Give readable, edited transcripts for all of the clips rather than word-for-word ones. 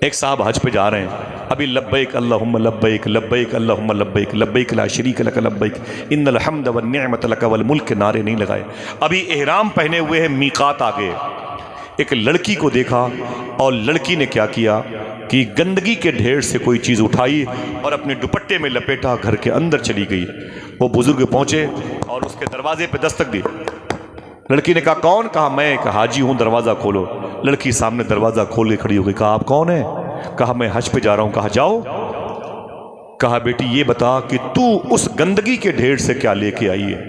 ایک صاحب حج پہ جا رہے ہیں، ابھی لبیک اللہم لبیک لبیک اللہم لبیک لبیک لا شریک لک لبیک ان الحمد والنعمت لک والملک کے نعرے نہیں لگائے، ابھی احرام پہنے ہوئے ہیں، میقات آ گئے، ایک لڑکی کو دیکھا اور لڑکی نے کیا کیا کہ گندگی کے ڈھیر سے کوئی چیز اٹھائی اور اپنے دوپٹے میں لپیٹا، گھر کے اندر چلی گئی۔ وہ بزرگ پہنچے اور اس کے دروازے پہ دستک دی، لڑکی نے کہا کون؟ کہا میں، کہا حاجی ہوں، دروازہ کھولو۔ لڑکی سامنے دروازہ کھول کے کھڑی ہو گئی، کہا آپ کون ہیں؟ کہا میں حج پہ جا رہا ہوں۔ کہا جاؤ۔ کہا بیٹی یہ بتا کہ تو اس گندگی کے ڈھیر سے کیا لے کے آئی ہے؟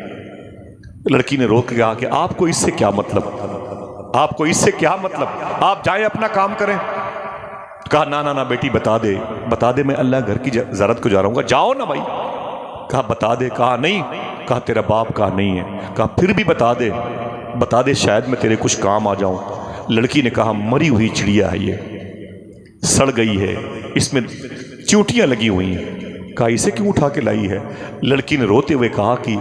لڑکی نے روک کے کہا کہ آپ کو اس سے کیا مطلب، آپ کو اس سے کیا مطلب، آپ جائیں اپنا کام کریں۔ کہا نہ بیٹی بتا دے، بتا دے، میں اللہ گھر کی زیارت کو جا رہا ہوں۔ کہا جاؤ نا بھائی۔ کہا بتا دے۔ کہا نہیں۔ کہا تیرا باپ کہا نہیں ہے۔ کہا پھر بھی بتا دے، بتا دے، شاید میں تیرے کچھ کام آ جاؤں۔ لڑکی نے کہا مری ہوئی چڑیا ہے، یہ سڑ گئی ہے، اس میں چیونٹیاں لگی ہوئی ہیں۔ کہا اسے کیوں اٹھا کے لائی ہے؟ لڑکی نے روتے ہوئے کہا کہ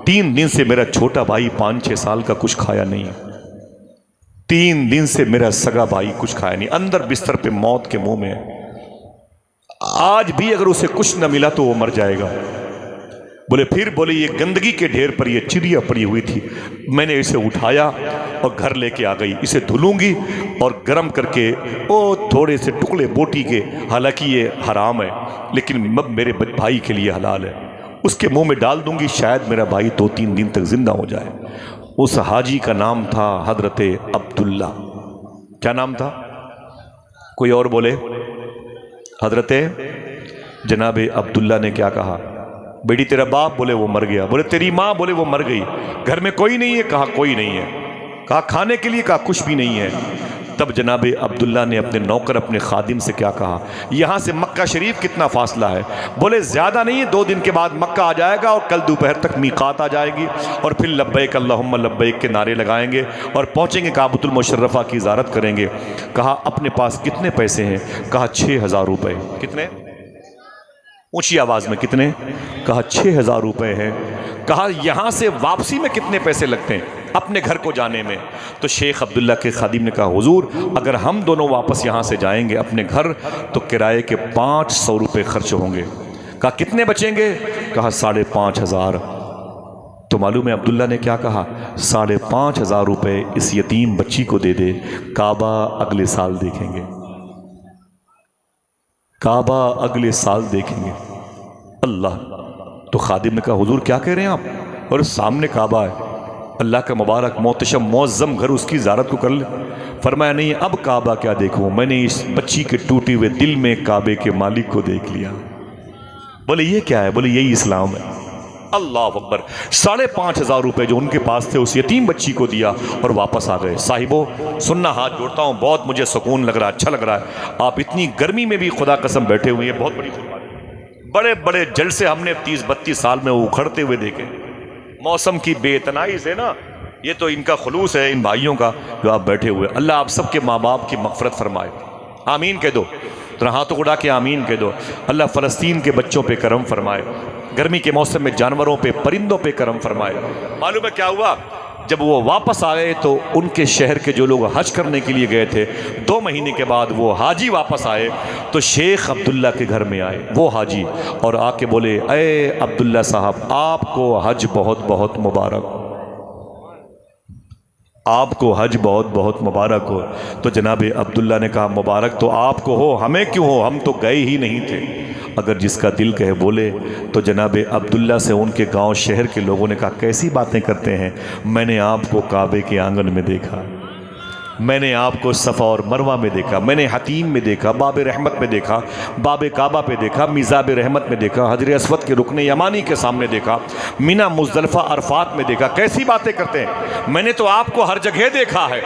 3 دن سے میرا چھوٹا بھائی 5-6 سال کا کچھ کھایا نہیں، 3 دن سے میرا سگا بھائی کچھ کھایا نہیں، اندر بستر پہ موت کے منہ میں ہے، آج بھی اگر اسے کچھ نہ ملا تو وہ مر جائے گا۔ بولے پھر؟ بولے یہ گندگی کے ڈھیر پر یہ چڑیا پڑی ہوئی تھی، میں نے اسے اٹھایا اور گھر لے کے آ گئی، اسے دھلوں گی اور گرم کر کے تھوڑے سے ٹکڑے بوٹی کے، حالانکہ یہ حرام ہے لیکن میرے بھائی کے لیے حلال ہے، اس کے منہ میں ڈال دوں گی، شاید میرا بھائی 2-3 دن تک زندہ ہو جائے۔ اس حاجی کا نام تھا حضرت عبداللہ۔ کیا نام تھا؟ کوئی اور بولے؟ حضرت جناب عبداللہ نے کیا کہا؟ بیٹی تیرا باپ؟ بولے وہ مر گیا۔ بولے تیری ماں؟ بولے وہ مر گئی۔ گھر میں کوئی نہیں ہے؟ کہا کوئی نہیں ہے۔ کہا کھانے کے لیے؟ کہا کچھ بھی نہیں ہے۔ تب جناب عبداللہ نے اپنے نوکر، اپنے خادم سے کیا کہا؟ یہاں سے مکہ شریف کتنا فاصلہ ہے؟ بولے زیادہ نہیں ہے، 2 دن کے بعد مکہ آ جائے گا اور کل دوپہر تک میقات آ جائے گی اور پھر لبیک اللہم لبیک کے نعرے لگائیں گے اور پہنچیں گے کعبۃ المشرفہ کی زیارت کریں گے۔ کہا اپنے پاس کتنے پیسے ہیں؟ کہا 6000 روپے۔ کتنے؟ اونچی آواز میں کتنے؟ کہا 6000 روپے ہیں۔ کہا یہاں سے واپسی میں کتنے پیسے لگتے ہیں اپنے گھر کو جانے میں؟ تو شیخ عبداللہ کے خادم نے کہا حضور اگر ہم دونوں واپس یہاں سے جائیں گے اپنے گھر تو کرائے کے 500 روپے خرچ ہوں گے۔ کہا کتنے بچیں گے؟ کہا 5500۔ تو معلوم ہے عبداللہ نے کیا کہا؟ 5500 روپے اس یتیم بچی کو دے دے، کعبہ اگلے سال دیکھیں گے، کعبہ اگلے سال دیکھیں گے۔ اللہ! تو خادم نے کہا حضور کیا کہہ رہے ہیں آپ؟ اور سامنے کعبہ ہے، اللہ کا مبارک محتشم معظم گھر، اس کی زیارت کو کر لے۔ فرمایا نہیں اب کعبہ کیا دیکھوں، میں نے اس بچی کے ٹوٹے ہوئے دل میں کعبے کے مالک کو دیکھ لیا۔ بولے یہ کیا ہے؟ بولے یہی اسلام ہے۔ اللہ اکبر! 5500 روپے جو ان کے پاس تھے اس یتیم بچی کو دیا اور واپس آ گئے۔ صاحبو سننا، ہاتھ جوڑتا ہوں، بہت مجھے سکون لگ رہا ہے، اچھا لگ رہا ہے، آپ اتنی گرمی میں بھی خدا قسم بیٹھے ہوئے ہیں، بہت بڑی قربانی۔ بڑے بڑے جلسے ہم نے 30-32 سال میں اکھڑتے ہوئے دیکھے، موسم کی بے اتنائی سے نا، یہ تو ان کا خلوص ہے ان بھائیوں کا جو آپ بیٹھے ہوئے۔ اللہ آپ سب کے ماں باپ کی مغفرت فرمائے، آمین کہہ دو، ذرا ہاتھوں اڑا کے آمین کہہ دو۔ اللہ فلسطین کے بچوں پہ کرم فرمائے، گرمی کے موسم میں جانوروں پہ، پرندوں پہ کرم فرمائے۔ معلوم ہے کیا ہوا؟ جب وہ واپس آئے تو ان کے شہر کے جو لوگ حج کرنے کے لیے گئے تھے 2 مہینے کے بعد وہ حاجی واپس آئے تو شیخ عبداللہ کے گھر میں آئے وہ حاجی، اور آ کے بولے اے عبداللہ صاحب آپ کو حج بہت بہت مبارک ہو، آپ کو حج بہت بہت مبارک ہو۔ تو جناب عبداللہ نے کہا مبارک تو آپ کو ہو، ہمیں کیوں ہو، ہم تو گئے ہی نہیں تھے۔ اگر جس کا دل کہے بولے۔ تو جناب عبداللہ سے ان کے گاؤں شہر کے لوگوں نے کہا کیسی باتیں کرتے ہیں، میں نے آپ کو کعبے کے آنگن میں دیکھا، میں نے آپ کو صفا اور مروہ میں دیکھا، میں نے حتیم میں دیکھا، باب رحمت میں دیکھا، باب کعبہ پہ دیکھا، میزاب رحمت میں دیکھا، حجر اسود کے رکن یمانی کے سامنے دیکھا، مینا مزدلفہ عرفات میں دیکھا، کیسی باتیں کرتے ہیں، میں نے تو آپ کو ہر جگہ دیکھا ہے۔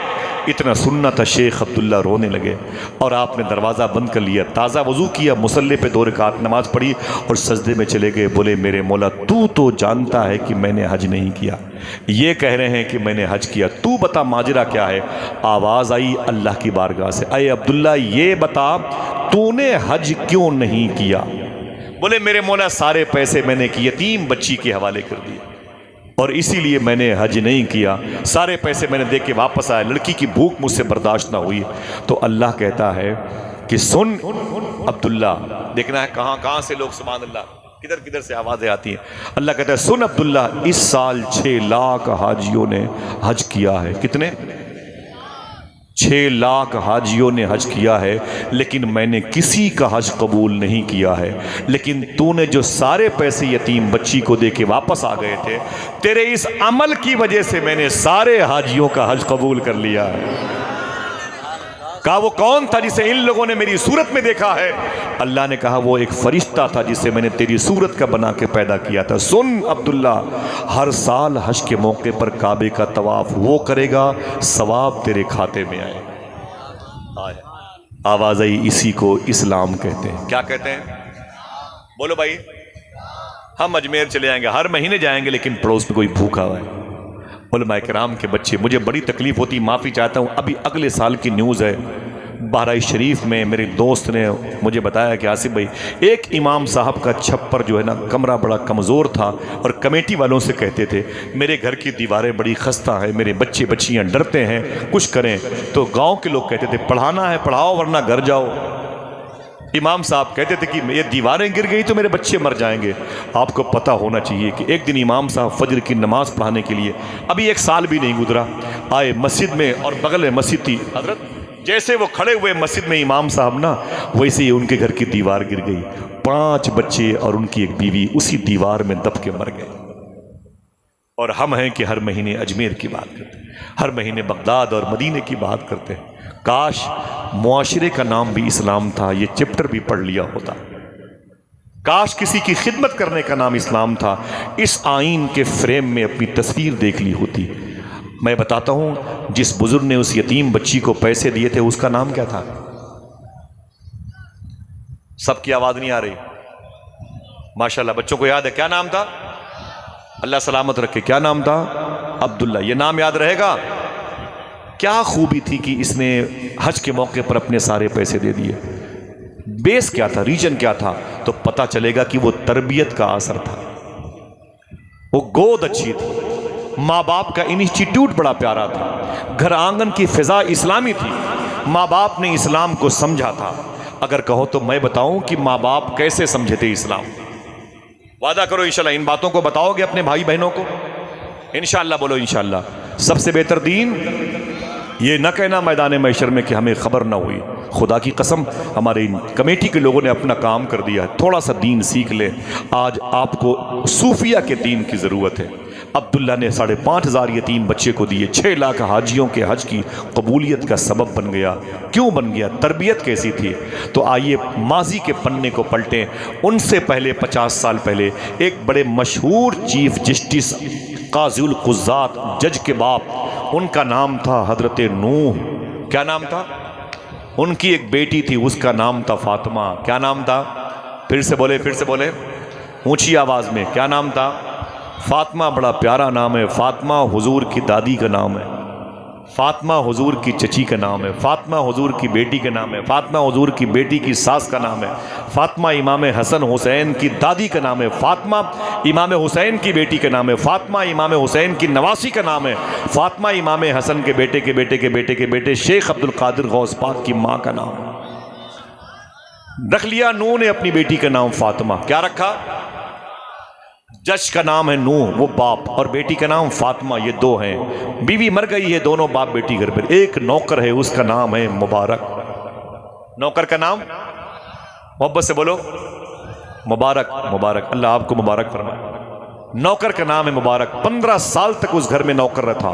اتنا سننا تھا شیخ عبداللہ رونے لگے اور آپ نے دروازہ بند کر لیا، تازہ وضو کیا، مصلی پہ 2 رکعت نماز پڑھی اور سجدے میں چلے گئے۔ بولے میرے مولا تو جانتا ہے کہ میں نے حج نہیں کیا، یہ کہہ رہے ہیں کہ میں نے حج کیا، تو بتا ماجرا کیا ہے۔ آواز آئی اللہ کی بارگاہ سے، اے عبداللہ یہ بتا تو نے حج کیوں نہیں کیا؟ بولے میرے مولا سارے پیسے میں نے کی یتیم بچی کے حوالے کر دیے اور اسی لیے میں نے حج نہیں کیا، سارے پیسے میں نے دے کے واپس آیا، لڑکی کی بھوک مجھ سے برداشت نہ ہوئی۔ تو اللہ کہتا ہے کہ سن عبداللہ، دیکھنا ہے کہاں کہاں سے لوگ سبحان اللہ کدھر کدھر سے آوازیں آتی ہیں. اللہ کہتا ہے سن عبداللہ، اس سال 6 لاکھ حاجیوں نے حج کیا ہے. کتنے؟ 6 لاکھ حاجیوں نے حج کیا ہے، لیکن میں نے کسی کا حج قبول نہیں کیا ہے. لیکن تو نے جو سارے پیسے یتیم بچی کو دے کے واپس آ گئے تھے، تیرے اس عمل کی وجہ سے میں نے سارے حاجیوں کا حج قبول کر لیا ہے. کہا وہ کون تھا جسے ان لوگوں نے میری صورت میں دیکھا ہے؟ اللہ نے کہا وہ ایک فرشتہ تھا جسے میں نے تیری صورت کا بنا کے پیدا کیا تھا. سن عبداللہ، ہر سال حج کے موقع پر کعبے کا طواف وہ کرے گا، ثواب تیرے کھاتے میں آئے. آواز آئی، اسی کو اسلام کہتے ہیں. کیا کہتے ہیں؟ بولو بھائی. ہم اجمیر چلے جائیں گے، ہر مہینے جائیں گے، لیکن پڑوس میں کوئی بھوکا ہوا ہے. علماء کرام کے بچے، مجھے بڑی تکلیف ہوتی، معافی چاہتا ہوں. ابھی اگلے سال کی نیوز ہے، بہرائچ شریف میں میرے دوست نے مجھے بتایا کہ آصف بھائی، ایک امام صاحب کا چھپر جو ہے نا، کمرہ بڑا کمزور تھا، اور کمیٹی والوں سے کہتے تھے میرے گھر کی دیواریں بڑی خستہ ہیں، میرے بچے بچیاں ڈرتے ہیں، کچھ کریں. تو گاؤں کے لوگ کہتے تھے پڑھانا ہے پڑھاؤ ورنہ گھر جاؤ. امام صاحب کہتے تھے کہ یہ دیواریں گر گئی تو میرے بچے مر جائیں گے. آپ کو پتہ ہونا چاہیے کہ ایک دن امام صاحب فجر کی نماز پڑھانے کے لیے، ابھی 1 سال بھی نہیں گزرا، آئے مسجد میں، اور بغل میں مسجد تھی. حضرت جیسے وہ کھڑے ہوئے مسجد میں امام صاحب نا، ویسے ہی ان کے گھر کی دیوار گر گئی. 5 بچے اور ان کی ایک بیوی اسی دیوار میں دب کے مر گئے. اور ہم ہیں کہ ہر مہینے اجمیر کی بات کرتے ہیں، ہر مہینے بغداد اور مدینے کی بات کرتے ہیں. کاش معاشرے کا نام بھی اسلام تھا، یہ چپٹر بھی پڑھ لیا ہوتا. کاش کسی کی خدمت کرنے کا نام اسلام تھا، اس آئین کے فریم میں اپنی تصویر دیکھ لی ہوتی. میں بتاتا ہوں، جس بزرگ نے اس یتیم بچی کو پیسے دیے تھے اس کا نام کیا تھا؟ سب کی آواز نہیں آ رہی؟ ماشاءاللہ بچوں کو یاد ہے کیا نام تھا؟ اللہ سلامت رکھے. کیا نام تھا؟ عبداللہ. یہ نام یاد رہے گا. کیا خوبی تھی کہ اس نے حج کے موقع پر اپنے سارے پیسے دے دیے. بیس کیا تھا، ریجن کیا تھا؟ تو پتہ چلے گا کہ وہ تربیت کا اثر تھا. وہ گود اچھی تھی، ماں باپ کا انسٹیٹیوٹ بڑا پیارا تھا، گھر آنگن کی فضا اسلامی تھی، ماں باپ نے اسلام کو سمجھا تھا. اگر کہو تو میں بتاؤں کہ ماں باپ کیسے سمجھے تھے اسلام. وعدہ کرو انشاءاللہ ان باتوں کو بتاؤ گے اپنے بھائی بہنوں کو انشاءاللہ. بولو انشاءاللہ. سب سے بہتر دین یہ نہ کہنا میدان محشر میں کہ ہمیں خبر نہ ہوئی. خدا کی قسم ہمارے کمیٹی کے لوگوں نے اپنا کام کر دیا. تھوڑا سا دین سیکھ لے. آج آپ کو صوفیہ کے دین کی ضرورت ہے. عبداللہ نے 5,500 یتیم بچے کو دیے، 6 لاکھ حاجیوں کے حج کی قبولیت کا سبب بن گیا. کیوں بن گیا؟ تربیت کیسی تھی؟ تو آئیے ماضی کے پنے کو پلٹیں. ان سے پہلے 50 سال پہلے ایک بڑے مشہور چیف جسٹس، قاضی القضات، جج کے باپ، ان کا نام تھا حضرت نوح. کیا نام تھا؟ ان کی ایک بیٹی تھی، اس کا نام تھا فاطمہ. کیا نام تھا؟ پھر سے بولے اونچی آواز میں. کیا نام تھا؟ فاطمہ. بڑا پیارا نام ہے. فاطمہ حضور کی دادی کا نام ہے، فاطمہ حضور کی چچی کا نام ہے، فاطمہ حضور کی بیٹی کا نام ہے، فاطمہ حضور کی بیٹی کی ساس کا نام ہے، فاطمہ امام حسن حسین کی دادی کا نام ہے، فاطمہ امام حسین کی بیٹی کا نام ہے، فاطمہ امام حسین کی نواسی کا نام ہے، فاطمہ امام حسن کے بیٹے کے بیٹے کے بیٹے کے بیٹے شیخ عبد القادر غوث پاک کی ماں کا نام ہے. رکھ لیا نوح نے اپنی بیٹی کا نام فاطمہ. کیا رکھا؟ جج کا نام ہے نوح، وہ باپ، اور بیٹی کا نام فاطمہ، یہ 2 ہیں. بیوی مر گئی ہے، دونوں باپ بیٹی گھر پر. ایک نوکر ہے، اس کا نام ہے مبارک. نوکر کا نام محبت سے بولو مبارک. مبارک. اللہ آپ کو مبارک فرمائے. نوکر کا نام ہے مبارک. 15 سال تک اس گھر میں نوکر رہا.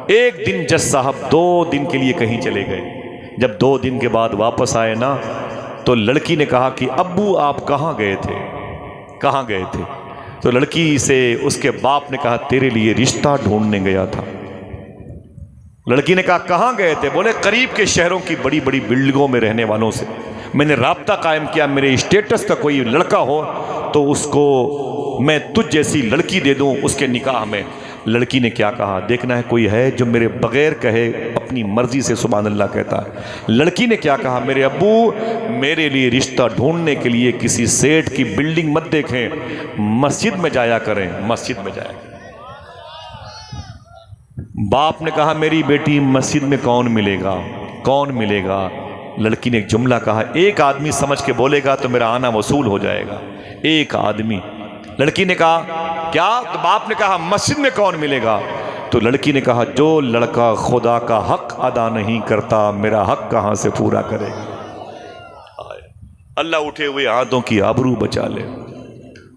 ایک دن جج صاحب 2 دن کے لیے کہیں چلے گئے. جب 2 دن کے بعد واپس آئے نا، تو لڑکی نے کہا کہ ابو آپ کہاں گئے تھے؟ کہاں گئے تھے؟ تو لڑکی سے اس کے باپ نے کہا تیرے لیے رشتہ ڈھونڈنے گیا تھا. لڑکی نے کہا کہاں گئے تھے؟ بولے قریب کے شہروں کی بڑی بڑی بلڈنگوں میں رہنے والوں سے میں نے رابطہ قائم کیا. میرے اسٹیٹس کا کوئی لڑکا ہو تو اس کو میں تجھ جیسی لڑکی دے دوں اس کے نکاح میں. لڑکی نے کیا کہا؟ دیکھنا ہے کوئی ہے جو میرے بغیر کہے اپنی مرضی سے سبحان اللہ کہتا ہے. لڑکی نے کیا کہا؟ میرے ابو میرے لیے رشتہ ڈھونڈنے کے لیے کسی سیٹ کی بلڈنگ مت دیکھیں، مسجد میں جایا کریں، مسجد میں جایا کریں. باپ نے کہا میری بیٹی مسجد میں کون ملے گا؟ کون ملے گا؟ لڑکی نے ایک جملہ کہا، ایک آدمی سمجھ کے بولے گا تو میرا آنا وصول ہو جائے گا، ایک آدمی۔ لڑکی نے کہا کیا؟ تو باپ نے کہا مسجد میں کون ملے گا؟ تو لڑکی نے کہا جو لڑکا خدا کا حق ادا نہیں کرتا میرا حق کہاں سے پورا کرے گا؟ اللہ اٹھے ہوئے ہاتھوں کی آبرو بچا لے۔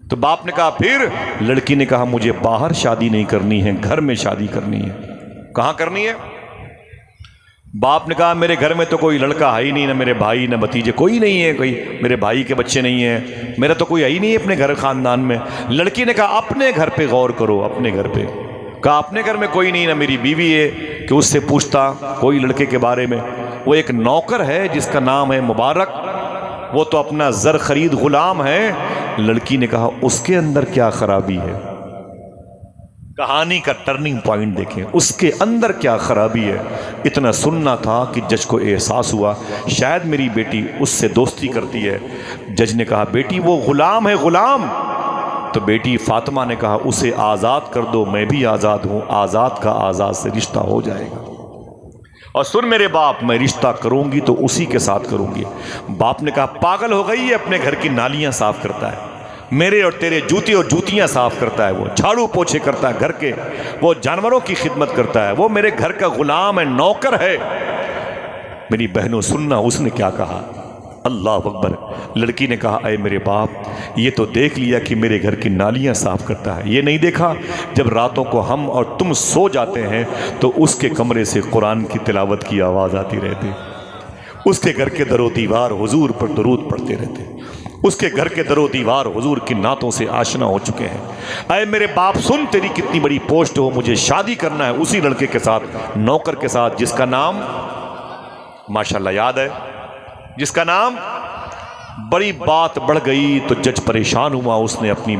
تو باپ نے کہا پھر؟ لڑکی نے کہا مجھے باہر شادی نہیں کرنی ہے، گھر میں شادی کرنی ہے۔ کہاں کرنی ہے؟ باپ نے کہا میرے گھر میں تو کوئی لڑکا ہے ہی نہیں، نہ میرے بھائی نہ بھتیجے، کوئی نہیں ہے، کوئی میرے بھائی کے بچے نہیں ہیں، میرا تو کوئی ہے ہی نہیں اپنے گھر خاندان میں۔ لڑکی نے کہا اپنے گھر پہ غور کرو، اپنے گھر پہ۔ کہا اپنے گھر میں کوئی نہیں، نہ میری بیوی ہے کہ اس سے پوچھتا کوئی لڑکے کے بارے میں، وہ ایک نوکر ہے جس کا نام ہے مبارک، وہ تو اپنا زر خرید غلام ہے۔ لڑکی نے کہا اس کے اندر کیا خرابی ہے؟ کہانی کا ٹرننگ پوائنٹ دیکھیں، اس کے اندر کیا خرابی ہے۔ اتنا سننا تھا کہ جج کو احساس ہوا شاید میری بیٹی اس سے دوستی کرتی ہے۔ جج نے کہا بیٹی وہ غلام ہے، غلام۔ تو بیٹی فاطمہ نے کہا اسے آزاد کر دو، میں بھی آزاد ہوں، آزاد کا آزاد سے رشتہ ہو جائے گا۔ اور سن میرے باپ، میں رشتہ کروں گی تو اسی کے ساتھ کروں گی۔ باپ نے کہا پاگل ہو گئی ہے، اپنے گھر کی نالیاں صاف کرتا ہے، میرے اور تیرے جوتے اور جوتیاں صاف کرتا ہے، وہ جھاڑو پوچھے کرتا ہے گھر کے، وہ جانوروں کی خدمت کرتا ہے، وہ میرے گھر کا غلام ہے، نوکر ہے۔ میری بہنوں سننا اس نے کیا کہا، اللہ اکبر۔ لڑکی نے کہا اے میرے باپ، یہ تو دیکھ لیا کہ میرے گھر کی نالیاں صاف کرتا ہے، یہ نہیں دیکھا جب راتوں کو ہم اور تم سو جاتے ہیں تو اس کے کمرے سے قرآن کی تلاوت کی آواز آتی رہتی، اس کے گھر کے در و دیوار حضور پر درود پڑھتے رہتے، اس کے گھر کے در و دیوار حضور کی نعتوں سے آشنا ہو چکے ہیں۔ اے میرے باپ سن، تیری کتنی بڑی پوسٹ ہو، مجھے شادی کرنا ہے اسی لڑکے کے ساتھ، نوکر کے ساتھ، جس کا نام ماشاءاللہ یاد ہے، جس کا نام۔ بڑی بات بڑھ گئی تو جج پریشان ہوا، اس نے اپنی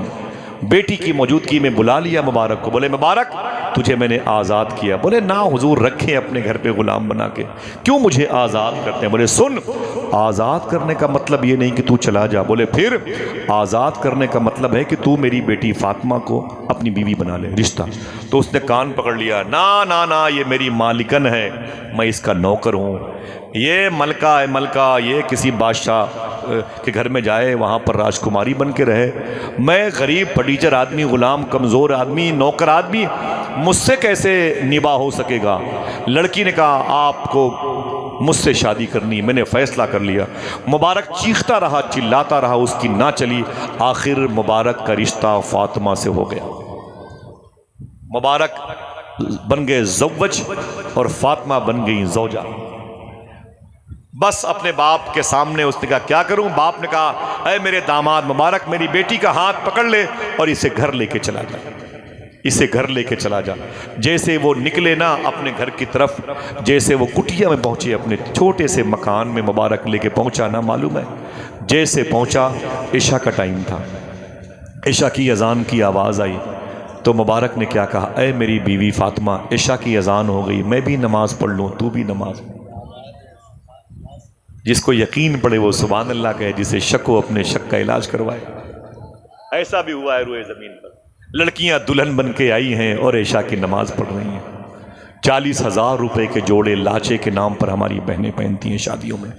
بیٹی کی موجودگی میں بلا لیا مبارک کو، بولے مبارک تجھے میں نے آزاد کیا۔ بولے نا حضور، رکھیں اپنے گھر پہ غلام بنا کے، کیوں مجھے آزاد کرتے ہیں؟ بولے سن، آزاد کرنے کا مطلب یہ نہیں کہ تو چلا جا، بولے پھر؟ آزاد کرنے کا مطلب ہے کہ تو میری بیٹی فاطمہ کو اپنی بیوی بنا لے، رشتہ۔ تو اس نے کان پکڑ لیا، نا نا نا، یہ میری مالکن ہے، میں اس کا نوکر ہوں، یہ ملکہ ہے، ملکہ یہ کسی بادشاہ کے گھر میں جائے وہاں پر راجکماری بن کے رہے، میں غریب پٹیچر آدمی، غلام، کمزور آدمی، نوکر آدمی، مجھ سے کیسے نباہ ہو سکے گا؟ لڑکی نے کہا آپ کو مجھ سے شادی کرنی، میں نے فیصلہ کر لیا۔ مبارک چیختا رہا، چلاتا رہا، اس کی نہ چلی، آخر مبارک کا رشتہ فاطمہ سے ہو گیا۔ مبارک بن گئے زوج اور فاطمہ بن گئی زوجہ۔ بس اپنے باپ کے سامنے اس نے کہا کیا کروں؟ باپ نے کہا اے میرے داماد مبارک، میری بیٹی کا ہاتھ پکڑ لے اور اسے گھر لے کے چلا جا، اسے گھر لے کے چلا جا۔ جیسے وہ نکلے نا اپنے گھر کی طرف، جیسے وہ کٹیا میں پہنچے، اپنے چھوٹے سے مکان میں مبارک لے کے پہنچا نا، معلوم ہے جیسے پہنچا عشاء کا ٹائم تھا، عشاء کی اذان کی آواز آئی تو مبارک نے کیا کہا، اے میری بیوی فاطمہ، عشاء کی اذان ہو گئی، میں بھی نماز پڑھ لوں، تو بھی نماز پڑھ۔ جس کو یقین پڑے وہ سبحان اللہ کہے، جسے شک ہو اپنے شک کا علاج کروائے۔ ایسا بھی ہوا ہے روئے زمین پر، لڑکیاں دلہن بن کے آئی ہیں اور عشاء کی نماز پڑھ رہی ہیں۔ 40,000 روپے کے جوڑے لاچے کے نام پر ہماری بہنیں پہنتی ہیں شادیوں میں،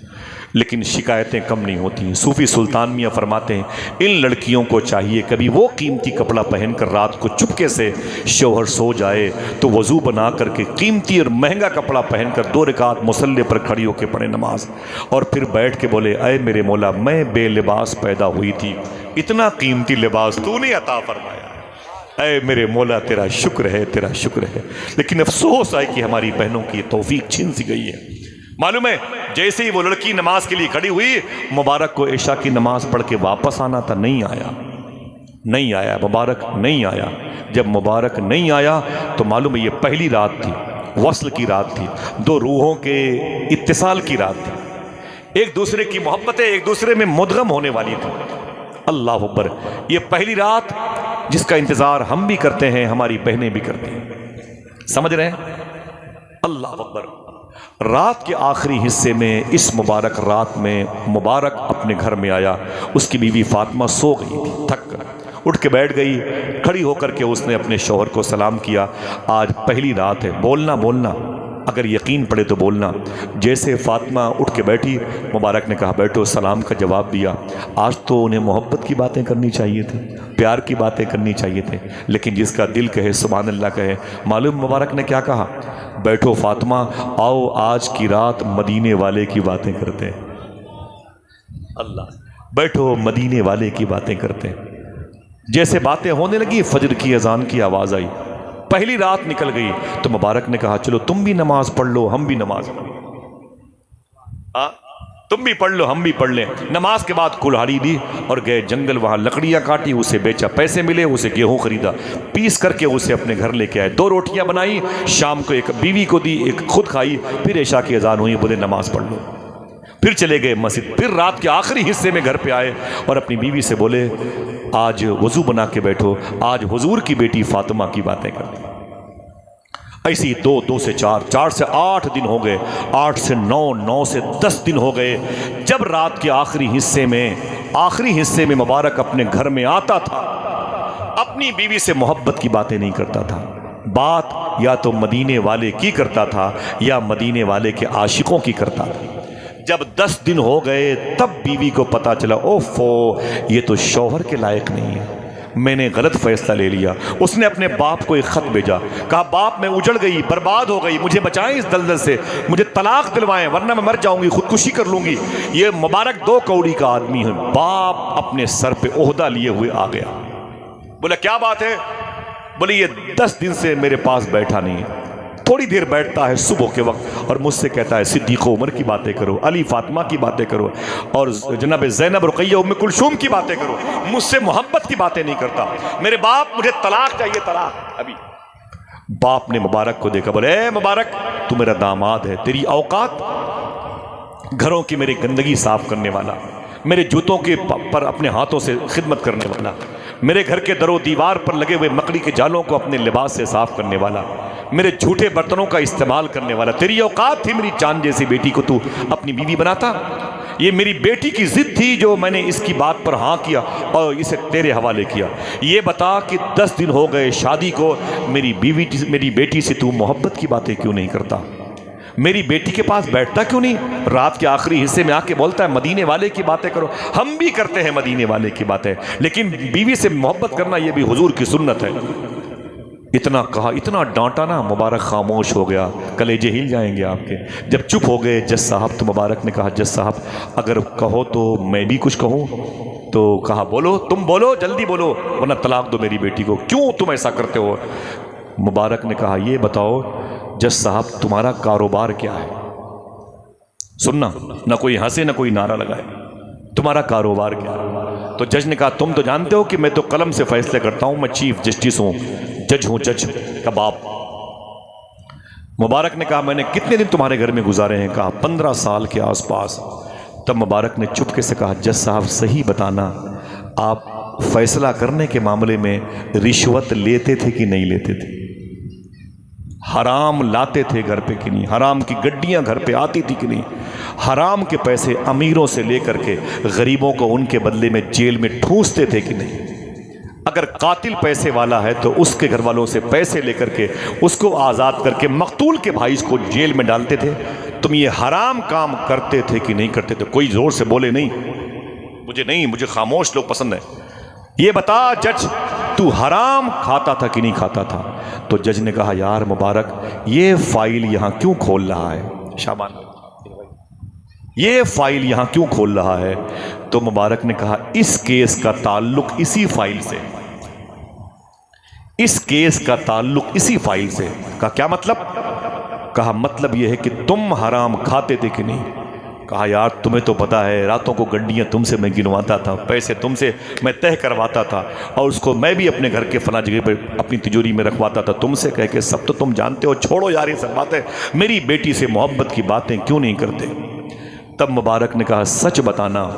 لیکن شکایتیں کم نہیں ہوتی ہیں۔ صوفی سلطان میاں فرماتے ہیں ان لڑکیوں کو چاہیے کبھی وہ قیمتی کپڑا پہن کر رات کو چپکے سے شوہر سو جائے تو وضو بنا کر کے قیمتی اور مہنگا کپڑا پہن کر 2 رکعت مصلی پر کھڑی ہو کے پڑھے نماز، اور پھر بیٹھ کے بولے اے میرے مولا، میں بے لباس پیدا ہوئی تھی، اتنا قیمتی لباس تو نے عطا فرمایا، اے میرے مولا تیرا شکر ہے، تیرا شکر ہے۔ لیکن افسوس ہے کہ ہماری بہنوں کی توفیق چھین سی گئی ہے۔ معلوم ہے جیسے ہی وہ لڑکی نماز کے لیے کھڑی ہوئی، مبارک کو عشاء کی نماز پڑھ کے واپس آنا تھا، نہیں آیا، نہیں آیا، مبارک نہیں آیا۔ جب مبارک نہیں آیا تو معلوم ہے یہ پہلی رات تھی، وصل کی رات تھی، 2 روحوں کے اتصال کی رات تھی، ایک دوسرے کی محبتیں ایک دوسرے میں مدغم ہونے والی تھی۔ اللہ اکبر، یہ پہلی رات جس کا انتظار ہم بھی کرتے ہیں، ہماری بہنیں بھی کرتی ہیں، سمجھ رہے ہیں؟ اللہ اکبر۔ رات کے آخری حصے میں اس مبارک رات میں مبارک اپنے گھر میں آیا، اس کی بیوی فاطمہ سو گئی تھی، تھک کر اٹھ کے بیٹھ گئی، کھڑی ہو کر کے اس نے اپنے شوہر کو سلام کیا، آج پہلی رات ہے، بولنا اگر یقین پڑے تو بولنا۔ جیسے فاطمہ اٹھ کے بیٹھی، مبارک نے کہا بیٹھو، سلام کا جواب دیا۔ آج تو انہیں محبت کی باتیں کرنی چاہیے تھی، پیار کی باتیں کرنی چاہیے تھے، لیکن جس کا دل کہے سبحان اللہ کہے۔ معلوم مبارک نے کیا کہا؟ بیٹھو فاطمہ، آؤ آج کی رات مدینے والے کی باتیں کرتے ہیں۔ اللہ، بیٹھو مدینے والے کی باتیں کرتے ہیں۔ جیسے باتیں ہونے لگی، فجر کی اذان کی آواز آئی، پہلی رات نکل گئی۔ تو مبارک نے کہا چلو تم بھی نماز پڑھ لو، ہم بھی نماز پڑھ لیں، تم بھی پڑھ لو ہم بھی پڑھ لیں۔ نماز کے بعد کلہاڑی دی اور گئے جنگل، وہاں لکڑیاں کاٹی، اسے بیچا، پیسے ملے، اسے گیہوں خریدا، پیس کر کے اسے اپنے گھر لے کے آئے، 2 روٹیاں بنائی، شام کو ایک بیوی کو دی، ایک خود کھائی، پھر عشاء کی اذان ہوئی، بولے نماز پڑھ لو، پھر چلے گئے مسجد، پھر رات کے آخری حصے میں گھر پہ آئے اور اپنی بیوی سے بولے آج وضو بنا کے بیٹھو، آج حضور کی بیٹی فاطمہ کی باتیں کریں۔ ایسی 2 سے 4، 4 سے 8 دن ہو گئے، 8 سے 9، 9 سے 10 دن ہو گئے۔ جب رات کے آخری حصے میں مبارک اپنے گھر میں آتا تھا، اپنی بیوی سے محبت کی باتیں نہیں کرتا تھا، بات یا تو مدینے والے کی کرتا تھا یا مدینے والے کے عاشقوں کی کرتا تھا۔ جب 10 دن ہو گئے تب بیوی کو پتا چلا اوفو یہ تو شوہر کے لائق نہیں ہے، میں نے غلط فیصلہ لے لیا۔ اس نے اپنے باپ کو ایک خط بھیجا، کہا باپ میں اجڑ گئی، برباد ہو گئی، مجھے بچائیں اس دلدل سے، مجھے طلاق دلوائیں ورنہ میں مر جاؤں گی، خودکشی کر لوں گی۔ یہ مبارک 2 کوڑی کا آدمی ہے، باپ اپنے سر پہ عہدہ لیے ہوئے آ گیا، بولا کیا بات ہے؟ بولے یہ 10 دن سے میرے پاس بیٹھا نہیں ہے، تھوڑی دیر بیٹھتا ہے صبح کے وقت اور مجھ سے کہتا ہے صدیق عمر کی باتیں کرو، علی فاطمہ کی باتیں کرو، اور جناب زینب رقیہ ام کلثوم کی باتیں کرو، مجھ سے محبت کی باتیں نہیں کرتا۔ میرے باپ مجھے طلاق چاہیے، طلاق ابھی۔ باپ نے مبارک کو دیکھا، بولے اے مبارک تو میرا داماد ہے، تیری اوقات گھروں کی میری گندگی صاف کرنے والا، میرے جوتوں کے پر اپنے ہاتھوں سے خدمت کرنے والا، میرے گھر کے در و دیوار پر لگے ہوئے مکڑی کے جالوں کو اپنے لباس سے صاف کرنے والا، میرے جھوٹے برتنوں کا استعمال کرنے والا، تیری اوقات تھی میری چاند جیسی بیٹی کو تو اپنی بیوی بناتا؟ یہ میری بیٹی کی ضد تھی جو میں نے اس کی بات پر ہاں کیا اور اسے تیرے حوالے کیا۔ یہ بتا کہ 10 دن ہو گئے شادی کو، میری بیٹی سے تو محبت کی باتیں کیوں نہیں کرتا؟ میری بیٹی کے پاس بیٹھتا کیوں نہیں؟ رات کے آخری حصے میں آ کے بولتا ہے مدینے والے کی باتیں کرو۔ ہم بھی کرتے ہیں مدینے والے کی باتیں، لیکن بیوی سے محبت کرنا یہ بھی حضور کی سنت ہے۔ اتنا کہا، اتنا ڈانٹا نا، مبارک خاموش ہو گیا، کلیجے ہل جائیں گے آپ کے۔ جب چپ ہو گئے جج صاحب تو مبارک نے کہا جج صاحب اگر کہو تو میں بھی کچھ کہوں؟ تو کہا بولو، تم بولو، جلدی بولو ورنہ طلاق دو میری بیٹی کو، کیوں تم ایسا کرتے ہو؟ مبارک نے کہا یہ بتاؤ جج صاحب تمہارا کاروبار کیا ہے؟ سننا، نہ کوئی ہنسے نہ کوئی نعرہ لگائے، تمہارا کاروبار کیا ہے؟ تو جج نے کہا تم تو جانتے ہو کہ میں تو قلم سے فیصلے کرتا ہوں، میں چیف جسٹس ہوں، جج ہوں، جج کا باپ۔ مبارک نے کہا میں نے کتنے دن تمہارے گھر میں گزارے ہیں؟ کہا 15 سال کے آس پاس۔ تب مبارک نے چپکے سے کہا جج صاحب صحیح بتانا، آپ فیصلہ کرنے کے معاملے میں رشوت لیتے تھے کہ نہیں لیتے تھے؟ حرام لاتے تھے گھر پہ کہ نہیں؟ حرام کی گڈیاں گھر پہ آتی تھی کہ نہیں؟ حرام کے پیسے امیروں سے لے کر کے غریبوں کو ان کے بدلے میں جیل میں ٹھونستے تھے کہ نہیں؟ اگر قاتل پیسے والا ہے تو اس کے گھر والوں سے پیسے لے کر کے اس کو آزاد کر کے مقتول کے بھائی کو جیل میں ڈالتے تھے۔ تم یہ حرام کام کرتے تھے کہ نہیں کرتے تھے؟ کوئی زور سے بولے نہیں، مجھے خاموش لوگ پسند ہیں۔ یہ بتا جج تو حرام کھاتا تھا کہ نہیں کھاتا تھا؟ تو جج نے کہا یار مبارک یہ فائل یہاں کیوں کھول رہا ہے؟ شابان، یہ فائل یہاں کیوں کھول رہا ہے؟ تو مبارک نے کہا اس کیس کا تعلق اسی فائل سے، اس کیس کا تعلق اسی فائل سے۔ کہا کیا مطلب؟ کہا مطلب یہ ہے کہ تم حرام کھاتے تھے کہ نہیں؟ کہا یار تمہیں تو پتا ہے راتوں کو گڈیاں تم سے میں گنواتا تھا، پیسے تم سے میں طے کرواتا تھا، اور اس کو میں بھی اپنے گھر کے فلاں جگہ پہ اپنی تجوری میں رکھواتا تھا تم سے کہہ کے، سب تو تم جانتے ہو، چھوڑو یار یہ سب باتیں، میری بیٹی سے محبت کی باتیں کیوں نہیں کرتے؟ تب مبارک نے کہا سچ بتانا،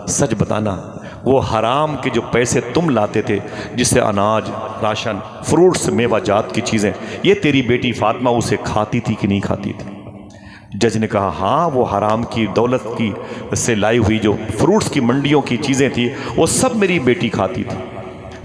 سچ بتانا، وہ حرام کے جو پیسے تم لاتے تھے جس سے اناج، راشن، فروٹس، میوہ جات کی چیزیں، یہ تیری بیٹی فاطمہ اسے کھاتی تھی کہ نہیں کھاتی تھی؟ جج نے کہا ہاں وہ حرام کی دولت کی سے لائی ہوئی جو فروٹس کی منڈیوں کی چیزیں تھی وہ سب میری بیٹی کھاتی تھی۔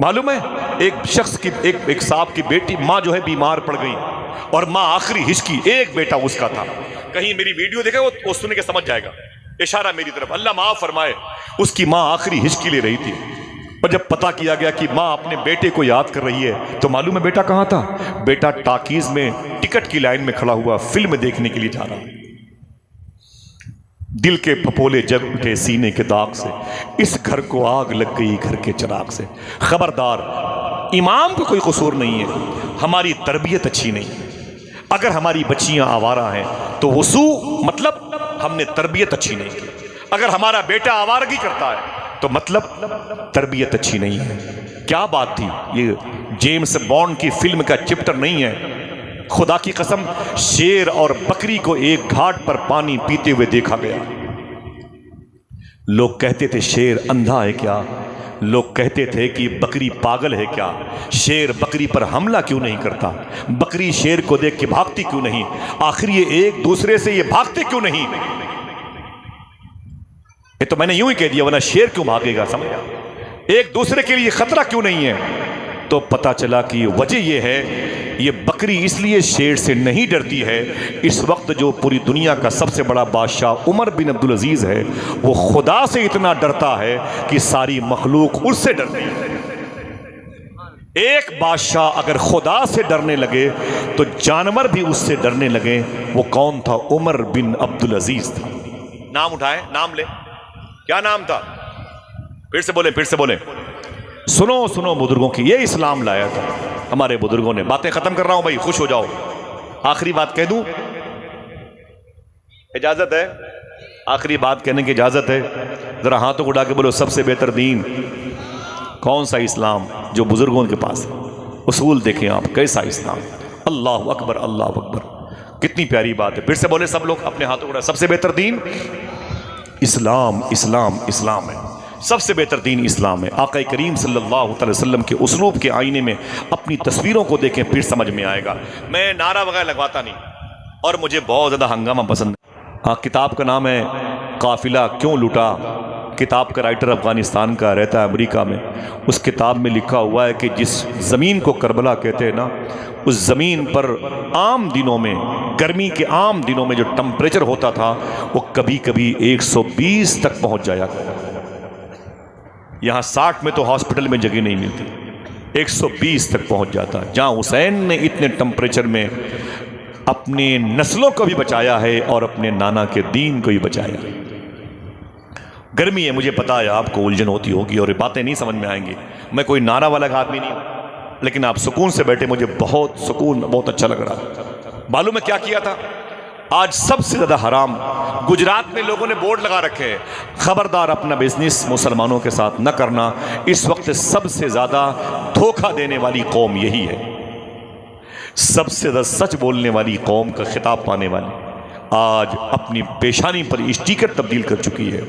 معلوم ہے ایک شخص کی ایک صاحب کی بیٹی ماں جو ہے بیمار پڑ گئی اور ماں آخری ہچکی، ایک بیٹا اس کا تھا. کہیں میری ویڈیو دیکھے وہ سن کے سمجھ جائے گا، اشارہ میری طرف، اللہ معاف فرمائے. اس کی ماں آخری ہچکی لے رہی تھی اور جب پتا کیا گیا کہ ماں اپنے بیٹے کو یاد کر رہی ہے تو معلوم ہے بیٹا کہاں تھا؟ بیٹا ٹاکیز میں ٹکٹ کی لائن میں کھڑا ہوا فلم دیکھنے کے لیے جا رہا. دل کے پھپولے جگ اٹھے سینے کے داغ سے، اس گھر کو آگ لگ گئی گھر کے چراغ سے. خبردار، امام کو کوئی قصور نہیں ہے، ہماری تربیت اچھی نہیں. اگر ہماری بچیاں آوارہ ہیں تو وضو مطلب ہم نے تربیت اچھی نہیں کی. اگر ہمارا بیٹا آوارگی کرتا ہے تو مطلب تربیت اچھی نہیں ہے. کیا بات تھی، یہ جیمز بانڈ کی فلم کا چپٹر نہیں ہے. خدا کی قسم، شیر اور بکری کو ایک گھاٹ پر پانی پیتے ہوئے دیکھا گیا. لوگ کہتے تھے شیر اندھا ہے کیا، لوگ کہتے تھے کہ بکری پاگل ہے کیا، شیر بکری پر حملہ کیوں نہیں کرتا، بکری شیر کو دیکھ کے بھاگتی کیوں نہیں، آخر یہ ایک دوسرے سے یہ بھاگتے کیوں نہیں. یہ تو میں نے یوں ہی کہہ دیا، ورنہ شیر کیوں بھاگے گا، سمجھا؟ ایک دوسرے کے لیے خطرہ کیوں نہیں ہے؟ تو پتا چلا کہ وجہ یہ ہے، یہ بکری اس لیے شیر سے نہیں ڈرتی ہے. اس وقت جو پوری دنیا کا سب سے بڑا بادشاہ عمر بن عبدالعزیز ہے، وہ خدا سے اتنا ڈرتا ہے کہ ساری مخلوق اس سے ڈرتی ہے. ایک بادشاہ اگر خدا سے ڈرنے لگے تو جانور بھی اس سے ڈرنے لگے. وہ کون تھا؟ عمر بن عبدالعزیز تھا. نام اٹھائیں، نام لے. کیا نام تھا؟ پھر سے بولیں، پھر سے بولیں. سنو سنو بزرگوں کی، یہ اسلام لایا تھا ہمارے بزرگوں نے. باتیں ختم کر رہا ہوں بھائی، خوش ہو جاؤ. آخری بات کہہ دوں؟ اجازت ہے؟ آخری بات کہنے کی اجازت ہے؟ ذرا ہاتھوں کو اٹھا کے بولو، سب سے بہتر دین کون سا؟ اسلام جو بزرگوں کے پاس ہے. اصول دیکھیں آپ، کیسا اسلام. اللہ اکبر، اللہ اکبر، کتنی پیاری بات ہے. پھر سے بولے سب لوگ، اپنے ہاتھوں کو اٹھا. سب سے بہتر دین اسلام، اسلام، اسلام ہے. سب سے بہتر دین اسلام ہے. آقا کریم صلی اللہ علیہ وسلم کے اسلوب کے آئینے میں اپنی تصویروں کو دیکھیں، پھر سمجھ میں آئے گا. میں نعرہ وغیرہ لگواتا نہیں اور مجھے بہت زیادہ ہنگامہ پسند ہے. کتاب کا نام ہے قافلہ کیوں لوٹا. کتاب کا رائٹر افغانستان کا، رہتا ہے امریکہ میں. اس کتاب میں لکھا ہوا ہے کہ جس زمین کو کربلا کہتے ہیں نا، اس زمین پر عام دنوں میں، گرمی کے عام دنوں میں جو ٹمپریچر ہوتا تھا وہ کبھی کبھی 120 تک پہنچ جایا کرتا. یہاں 60 میں تو ہاسپٹل میں جگہ نہیں ملتی، 120 تک پہنچ جاتا. جہاں حسین نے اتنے ٹمپریچر میں اپنے نسلوں کو بھی بچایا ہے اور اپنے نانا کے دین کو بھی بچایا ہے. گرمی ہے، مجھے پتا ہے آپ کو الجھن ہوتی ہوگی اور یہ باتیں نہیں سمجھ میں آئیں گی. میں کوئی نعرہ والا آدمی نہیں ہوں، لیکن آپ سکون سے بیٹھے، مجھے بہت سکون، بہت اچھا لگ رہا. معلوم ہے کیا کیا تھا آج؟ سب سے زیادہ حرام گجرات میں لوگوں نے بورڈ لگا رکھے ہیں، خبردار اپنا بزنس مسلمانوں کے ساتھ نہ کرنا. اس وقت سب سے زیادہ دھوکہ دینے والی قوم یہی ہے، سب سے زیادہ سچ بولنے والی قوم کا خطاب پانے والی آج اپنی پیشانی پر اسٹیکر تبدیل کر چکی ہے.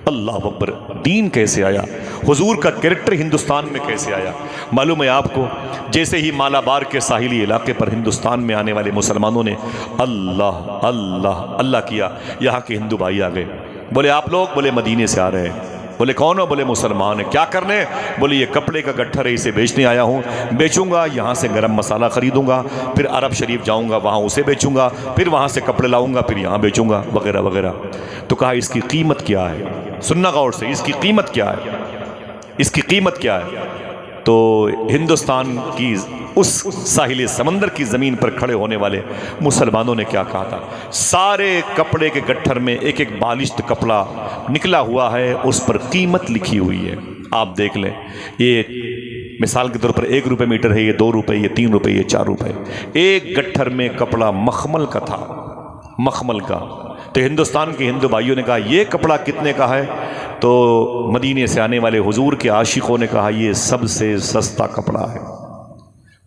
اللہ اکبر. دین کیسے آیا؟ حضور کا کریکٹر ہندوستان میں کیسے آیا؟ معلوم ہے آپ کو، جیسے ہی مالابار کے ساحلی علاقے پر ہندوستان میں آنے والے مسلمانوں نے اللہ اللہ اللہ کیا، یہاں کے ہندو بھائی آ گئے. بولے آپ لوگ؟ بولے مدینے سے آ رہے ہیں. بولے کون ہو؟ بولے مسلمان ہیں. کیا کرنے؟ بولے یہ کپڑے کا گٹھر ہے، اسے بیچنے آیا ہوں، بیچوں گا، یہاں سے گرم مسالہ خریدوں گا، پھر عرب شریف جاؤں گا، وہاں اسے بیچوں گا، پھر وہاں سے کپڑے لاؤں گا، پھر یہاں بیچوں گا، وغیرہ وغیرہ. تو کہا اس کی قیمت کیا ہے؟ سننا غور سے، اس کی قیمت کیا ہے؟ اس کی قیمت کیا ہے؟ تو ہندوستان کی اس ساحل سمندر کی زمین پر کھڑے ہونے والے مسلمانوں نے کیا کہا تھا؟ سارے کپڑے کے گٹھر میں ایک ایک بالشت کپڑا نکلا ہوا ہے، اس پر قیمت لکھی ہوئی ہے. آپ دیکھ لیں، یہ مثال کے طور پر 1 روپے میٹر ہے، یہ 2 روپے، یہ 3 روپے، یہ 4 روپے. ایک گٹھر میں کپڑا مخمل کا تھا، مخمل کا. تو ہندوستان کے ہندو بھائیوں نے کہا یہ کپڑا کتنے کا ہے؟ تو مدینے سے آنے والے حضور کے عاشقوں نے کہا یہ سب سے سستا کپڑا ہے.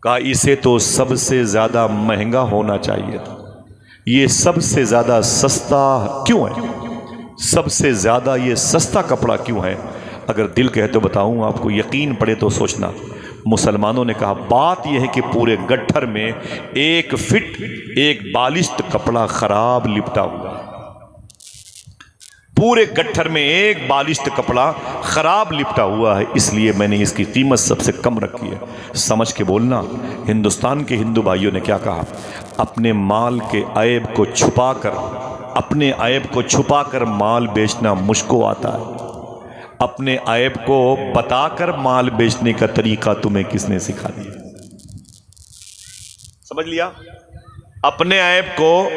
کہا اسے تو سب سے زیادہ مہنگا ہونا چاہیے تھا. یہ سب سے زیادہ سستا کیوں ہے؟ سب سے زیادہ یہ سستا کپڑا کیوں ہے؟ اگر دل کہے تو بتاؤں آپ کو، یقین پڑے تو سوچنا. مسلمانوں نے کہا بات یہ ہے کہ پورے گٹھر میں 1 فٹ 1 بالشت کپڑا خراب لپٹا ہوا ہے. پورے گٹھر میں ایک بالشت کپڑا خراب لپٹا ہوا ہے، اس لیے میں نے اس کی قیمت سب سے کم رکھی ہے۔ سمجھ کے بولنا۔ ہندوستان کے ہندو بھائیوں نے کیا کہا؟ اپنے مال کے عیب کو چھپا کر، اپنے عیب کو چھپا کر مال بیچنا مجھ کو آتا ہے، اپنے عیب کو بتا کر مال بیچنے کا طریقہ تمہیں کس نے سکھا دیا؟ سمجھ لیا؟ اپنے عیب کو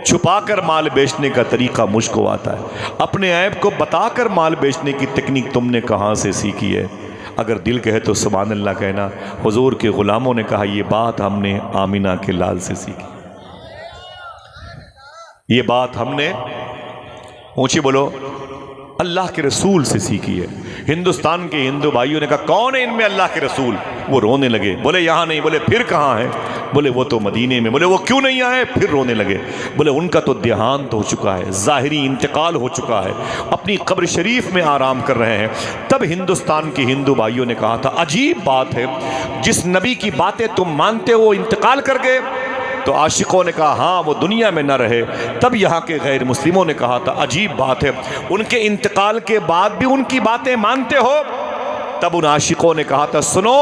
چھپا کر مال بیچنے کا طریقہ مجھ کو آتا ہے، اپنے عیب کو بتا کر مال بیچنے کی تکنیک تم نے کہاں سے سیکھی ہے؟ اگر دل کہے تو سبحان اللہ کہنا۔ حضور کے غلاموں نے کہا یہ بات ہم نے آمینہ کے لال سے سیکھی، یہ بات ہم نے، اونچی بولو، اللہ کے رسول سے سیکھی ہے۔ ہندوستان کے ہندو بھائیوں نے کہا کون ہے ان میں اللہ کے رسول؟ وہ رونے لگے، بولے یہاں نہیں، بولے پھر کہاں ہے؟ بولے وہ تو مدینے میں، بولے وہ کیوں نہیں آئے؟ پھر رونے لگے، بولے ان کا تو دیہانت ہو چکا ہے، ظاہری انتقال ہو چکا ہے، اپنی قبر شریف میں آرام کر رہے ہیں۔ تب ہندوستان کے ہندو بھائیوں نے کہا تھا عجیب بات ہے، جس نبی کی باتیں تم مانتے ہو انتقال کر گئے؟ تو عاشقوں نے کہا ہاں وہ دنیا میں نہ رہے۔ تب یہاں کے غیر مسلموں نے کہا تھا عجیب بات ہے، ان کے انتقال کے بعد بھی ان کی باتیں مانتے ہو؟ تب ان عاشقوں نے کہا تھا سنو،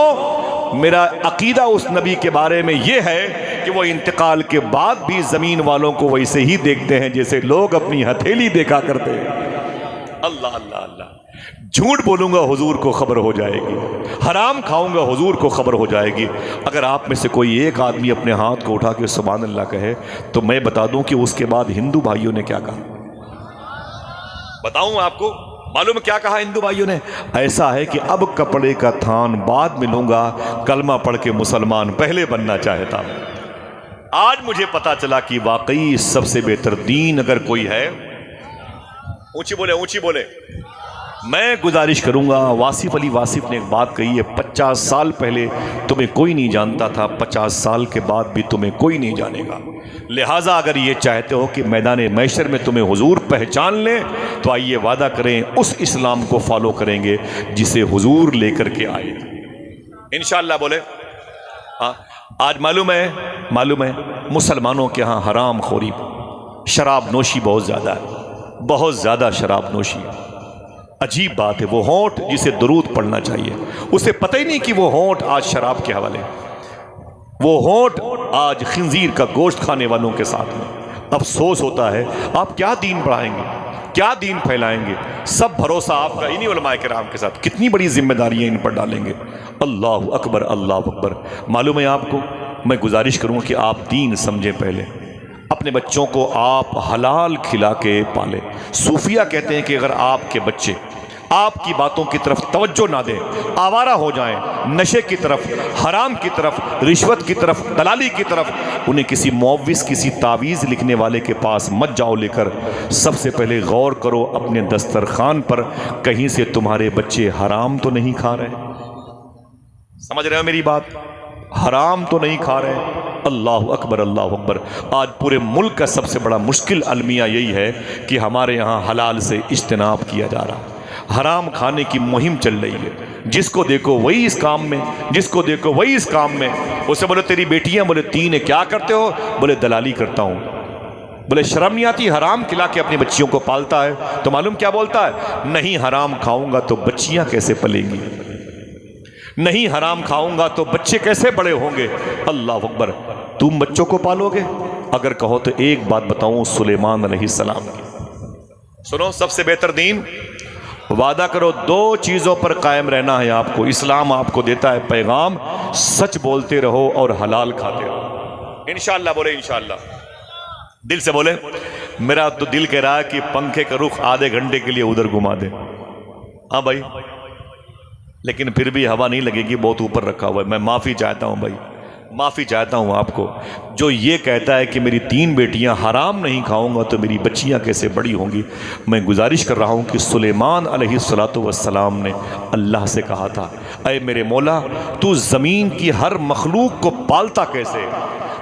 میرا عقیدہ اس نبی کے بارے میں یہ ہے کہ وہ انتقال کے بعد بھی زمین والوں کو ویسے ہی دیکھتے ہیں جیسے لوگ اپنی ہتھیلی دیکھا کرتے ہیں۔ اللہ اللہ اللہ، جھوٹ بولوں گا حضور کو خبر ہو جائے گی، حرام کھاؤں گا حضور کو خبر ہو جائے گی۔ اگر آپ میں سے کوئی ایک آدمی اپنے ہاتھ کو اٹھا کے سبحان اللہ کہے تو میں بتا دوں کہ اس کے بعد ہندو بھائیوں نے کیا کہا۔ بتاؤں آپ کو معلوم کیا کہا ہندو بھائیوں نے؟ ایسا ہے کہ اب کپڑے کا تھان بعد میں لوں گا، کلمہ پڑھ کے مسلمان پہلے بننا چاہتا ہوں۔ آج مجھے پتا چلا کہ واقعی سب سے بہتر دین اگر کوئی ہے، اونچی بولے اونچی بولے، میں گزارش کروں گا، واصف علی واصف نے ایک بات کہی ہے 50 سال پہلے تمہیں کوئی نہیں جانتا تھا، 50 سال کے بعد بھی تمہیں کوئی نہیں جانے گا۔ لہٰذا اگر یہ چاہتے ہو کہ میدان محشر میں تمہیں حضور پہچان لیں تو آئیے وعدہ کریں اس اسلام کو فالو کریں گے جسے حضور لے کر کے آئے انشاءاللہ۔ بولے ہاں۔ آج معلوم ہے مسلمانوں کے ہاں حرام خوری، شراب نوشی بہت زیادہ ہے، بہت زیادہ شراب نوشی ہے۔ عجیب بات ہے، وہ ہونٹ جسے درود پڑھنا چاہیے اسے پتہ ہی نہیں کہ وہ ہونٹ آج شراب کے حوالے، وہ ہونٹ آج خنزیر کا گوشت کھانے والوں کے ساتھ میں۔ افسوس ہوتا ہے، آپ کیا دین بڑھائیں گے، کیا دین پھیلائیں گے؟ سب بھروسہ آپ کا انہی علماء کرام کے ساتھ، کتنی بڑی ذمہ داریاں ان پر ڈالیں گے۔ اللہ اکبر اللہ اکبر۔ معلوم ہے آپ کو، میں گزارش کروں گا کہ آپ دین سمجھیں پہلے، اپنے بچوں کو آپ حلال کھلا کے پالیں۔ صوفیہ کہتے ہیں کہ اگر آپ کے بچے آپ کی باتوں کی طرف توجہ نہ دیں، آوارہ ہو جائیں، نشے کی طرف، حرام کی طرف، رشوت کی طرف، دلالی کی طرف، انہیں کسی معوذ، کسی تعویذ لکھنے والے کے پاس مت جاؤ لے کر۔ سب سے پہلے غور کرو اپنے دسترخوان پر کہیں سے تمہارے بچے حرام تو نہیں کھا رہے؟ سمجھ رہے ہو میری بات؟ حرام تو نہیں کھا رہے؟ اللہ اکبر اللہ اکبر۔ آج پورے ملک کا سب سے بڑا مشکل المیہ یہی ہے کہ ہمارے یہاں حلال سے اجتناب کیا جا رہا ہے، حرام کھانے کی مہم چل رہی ہے۔ جس کو دیکھو وہی اس کام میں، جس کو دیکھو وہی اس کام میں۔ اسے بولے تیری بیٹیاں، بولے 3 کیا کرتے ہو؟ بولے دلالی کرتا ہوں۔ بولے شرم نہیں آتی؟ حرام کھلا کے اپنی بچیوں کو پالتا ہے۔ تو معلوم کیا بولتا ہے؟ نہیں حرام کھاؤں گا تو بچیاں کیسے پلیں گی، نہیں حرام کھاؤں گا تو بچے کیسے بڑے ہوں گے؟ اللہ اکبر۔ تم بچوں کو پالو گے؟ اگر کہو تو ایک بات بتاؤں سلیمان علیہ السلام کی، سنو، سب سے بہتر دین، وعدہ کرو 2 چیزوں پر قائم رہنا ہے آپ کو۔ اسلام آپ کو دیتا ہے پیغام، سچ بولتے رہو اور حلال کھاتے رہو۔ انشاءاللہ بولے انشاءاللہ، دل سے بولے۔ میرا تو دل کہہ رہا ہے کہ پنکھے کا رخ آدھے گھنٹے کے لیے ادھر گھما دے، ہاں بھائی، لیکن پھر بھی ہوا نہیں لگے گی، بہت اوپر رکھا ہوا ہے۔ میں معافی چاہتا ہوں بھائی، معافی چاہتا ہوں آپ کو۔ جو یہ کہتا ہے کہ میری 3 بیٹیاں حرام نہیں کھاؤں گا تو میری بچیاں کیسے بڑی ہوں گی، میں گزارش کر رہا ہوں کہ سلیمان علیہ السلام نے اللہ سے کہا تھا اے میرے مولا، تو زمین کی ہر مخلوق کو پالتا کیسے؟